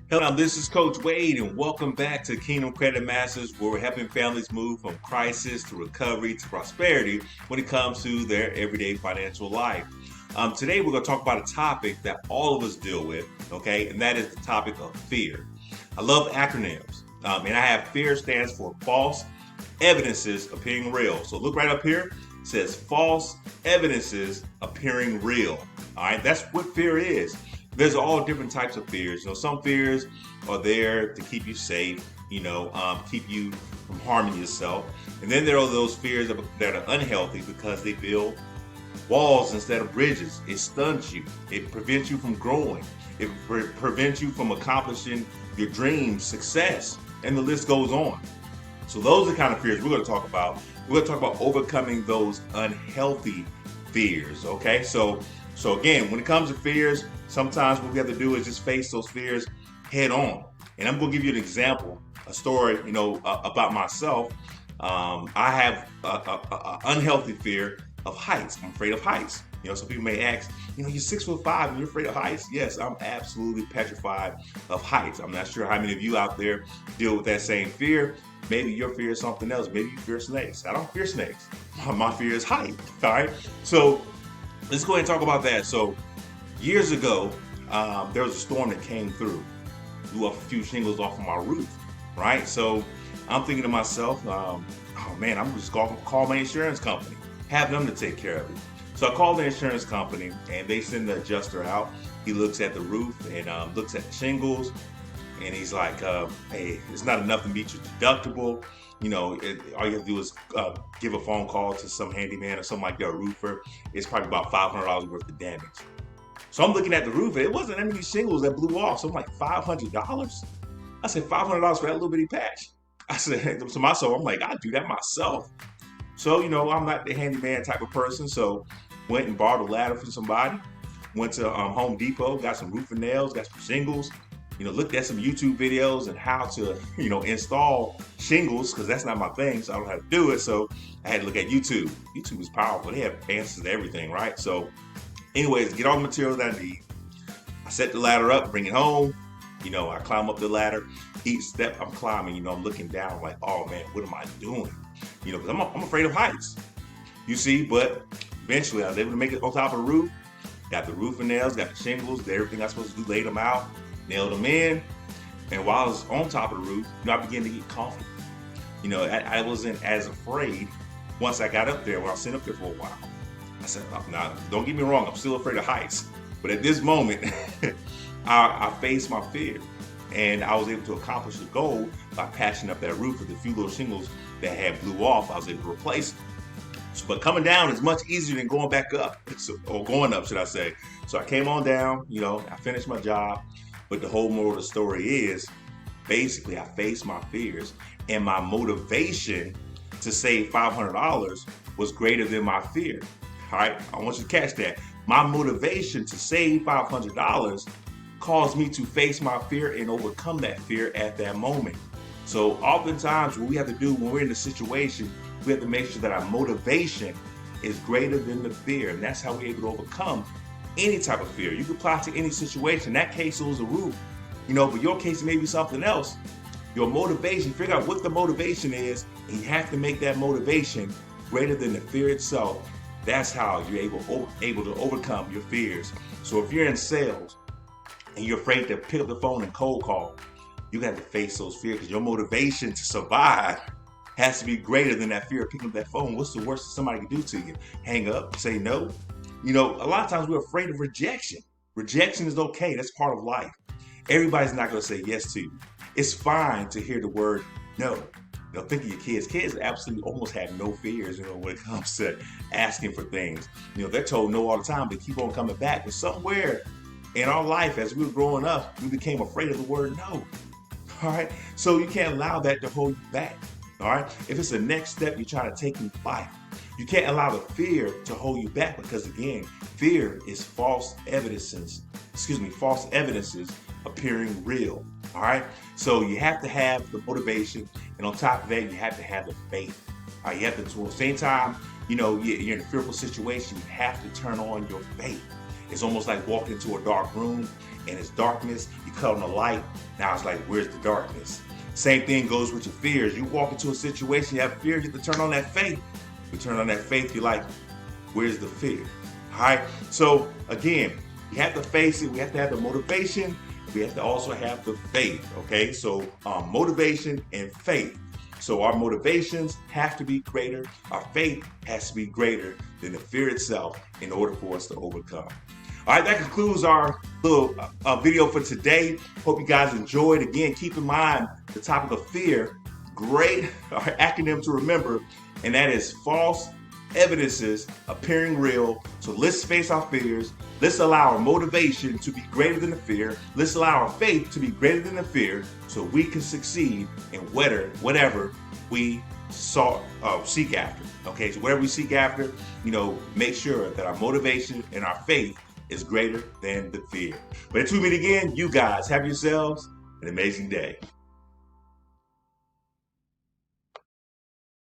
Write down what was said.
Hello, this is Coach Wade, and welcome back to Kingdom Credit Masters, where we're helping families move from crisis to recovery to prosperity when it comes to their everyday financial life. Today, we're going to talk about a topic that all of us deal with, okay, and that is the topic of fear. I love acronyms, and I have FEAR stands for false evidences appearing real. So look right up here. It says false evidences appearing real. All right, that's what fear is. There's all different types of fears. Some fears are there to keep you safe, keep you from harming yourself. And then there are those fears that are unhealthy because they build walls instead of bridges. It stuns you. It prevents you from growing. It prevents you from accomplishing your dreams, success, and the list goes on. So those are the kind of fears we're going to talk about. We're going to talk about overcoming those unhealthy fears, okay? So again, when it comes to fears, sometimes what we have to do is just face those fears head on. And I'm going to give you an example, a story, about myself. I have a unhealthy fear of heights. I'm afraid of heights. Some people may ask, you're 6'5" and you're afraid of heights. Yes, I'm absolutely petrified of heights. I'm not sure how many of you out there deal with that same fear. Maybe your fear is something else. Maybe you fear snakes. I don't fear snakes. My fear is height. All right. So let's go ahead and talk about that. So years ago, there was a storm that came through, blew off a few shingles off of my roof. Right. So I'm thinking to myself, oh man, I'm just going to call my insurance company, have them to take care of it. So I called the insurance company and they send the adjuster out. He looks at the roof and looks at the shingles. And he's like, hey, it's not enough to meet your deductible. All you have to do is give a phone call to some handyman or something like that, a roofer. It's probably about $500 worth of damage. So I'm looking at the roof, and it wasn't any shingles that blew off. So I'm like, $500? I said, $500 for that little bitty patch. I said, to myself, I'm like, I'd do that myself. So, I'm not the handyman type of person. So went and borrowed a ladder from somebody. Went to Home Depot, got some roofing nails, got some shingles. Looked at some YouTube videos and how to, install shingles, because that's not my thing, so I don't know how to do it. So I had to look at YouTube. YouTube is powerful. They have answers to everything, right? So anyways, get all the materials that I need. I set the ladder up, bring it home. I climb up the ladder. Each step I'm climbing, I'm looking down like, oh man, what am I doing? Because I'm afraid of heights. You see, but eventually I was able to make it on top of the roof. Got the roofing nails, got the shingles, did everything I was supposed to do, laid them out. Nailed them in, and while I was on top of the roof, I began to get comfortable. I wasn't as afraid once I got up there. When I was sitting up there for a while, I said, "Now, don't get me wrong, I'm still afraid of heights, but at this moment, I faced my fear, and I was able to accomplish the goal by patching up that roof with a few little shingles that had blew off. I was able to replace them. But coming down is much easier than going back up, or going up, should I say. So I came on down, I finished my job. But the whole moral of the story is, basically, I faced my fears, and my motivation to save $500 was greater than my fear. All right, I want you to catch that. My motivation to save $500 caused me to face my fear and overcome that fear at that moment. So oftentimes what we have to do when we're in a situation, we have to make sure that our motivation is greater than the fear. And that's how we're able to overcome any type of fear. You can apply to any situation. In that case, it was a roof. But your case, it may be something else. Your motivation, figure out what the motivation is, and you have to make that motivation greater than the fear itself. That's how you're able to overcome your fears. So if you're in sales and you're afraid to pick up the phone and cold call, you have to face those fears, because your motivation to survive has to be greater than that fear of picking up that phone. What's the worst that somebody can do to you? Hang up, say no? A lot of times we're afraid of rejection. Rejection is okay. That's part of life. Everybody's not going to say yes to you. It's fine to hear the word no. Think of your kids. Kids absolutely almost have no fears, when it comes to asking for things. They're told no all the time, but keep on coming back. But somewhere in our life, as we were growing up, we became afraid of the word no. All right. So you can't allow that to hold you back. All right. If it's the next step you're trying to take in life, you can't allow the fear to hold you back, because again, fear is false evidences appearing real. All right. So you have to have the motivation, and on top of that, you have to have the faith. All right. You have to, at the same time, you're in a fearful situation, you have to turn on your faith. It's almost like walking into a dark room and it's darkness, you cut on the light, now it's like, where's the darkness? Same thing goes with your fears. You walk into a situation, you have fear, you have to turn on that faith. You turn on that faith, you're like, where's the fear? All right, so again, we have to face it, we have to have the motivation, we have to also have the faith, okay? So motivation and faith. So our motivations have to be greater, our faith has to be greater than the fear itself in order for us to overcome. All right, that concludes our little video for today. Hope you guys enjoyed. Again, keep in mind the topic of fear, great acronym to remember, and that is false evidences appearing real. So let's face our fears. Let's allow our motivation to be greater than the fear. Let's allow our faith to be greater than the fear so we can succeed in whatever we seek after. Okay, so whatever we seek after, make sure that our motivation and our faith is greater than the fear. But until we meet again, you guys have yourselves an amazing day.